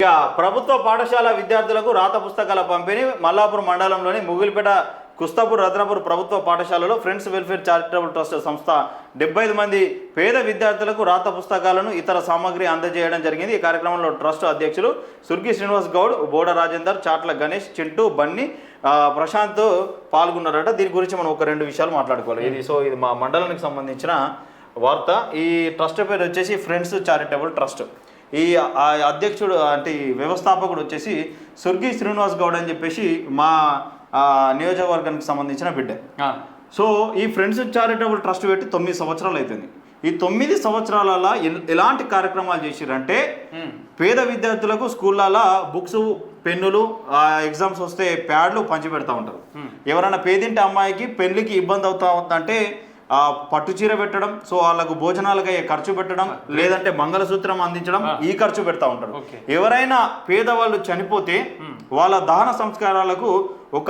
ఇక ప్రభుత్వ పాఠశాల విద్యార్థులకు రాత పుస్తకాల పంపిణీ మల్లాపూర్ మండలంలోని ముగిలిపేట కుస్తాపూర్ రత్నపూర్ ప్రభుత్వ పాఠశాలలో ఫ్రెండ్స్ వెల్ఫేర్ చారిటబుల్ ట్రస్ట్ సంస్థ 75 మంది పేద విద్యార్థులకు రాత పుస్తకాలను ఇతర సామాగ్రి అందజేయడం జరిగింది. ఈ కార్యక్రమంలో ట్రస్ట్ అధ్యక్షులు సుర్గి శ్రీనివాస్ గౌడ్, బోడ రాజేందర్, చాట్ల గణేష్, చింటూ, బన్నీ, ప్రశాంత్ పాల్గొన్నారట. దీని గురించి మనం ఒక రెండు విషయాలు మాట్లాడుకోవాలి. ఇది మా మండలానికి సంబంధించిన వార్త. ఈ ట్రస్ట్ పేరు వచ్చేసి ఫ్రెండ్స్ చారిటబుల్ ట్రస్ట్. ఈ అధ్యక్షుడు అంటే వ్యవస్థాపకుడు వచ్చేసి సుర్గి శ్రీనివాస్ గౌడ్ అని చెప్పేసి మా నియోజకవర్గానికి సంబంధించిన బిడ్డ. సో ఈ ఫ్రెండ్స్ చారిటబుల్ ట్రస్ట్ పెట్టి 9 సంవత్సరాలు అవుతుంది. ఈ 9 సంవత్సరాలలో ఎలాంటి కార్యక్రమాలు చేసిరంటే పేద విద్యార్థులకు స్కూళ్ళలో బుక్స్, పెన్నులు, ఎగ్జామ్స్ వస్తే ప్యాడ్లు పంచి పెడతా ఉంటారు. ఎవరైనా పేదింటి అమ్మాయికి పెళ్లికి ఇబ్బంది అవుతా ఉందంటే పట్టు చీర పెట్టడం, సో వాళ్ళకు భోజనాలకు ఖర్చు పెట్టడం, లేదంటే మంగళసూత్రం అందించడం, ఈ ఖర్చు పెడతా ఉంటారు. ఎవరైనా పేదవాళ్ళు చనిపోతే వాళ్ళ దహన సంస్కారాలకు ఒక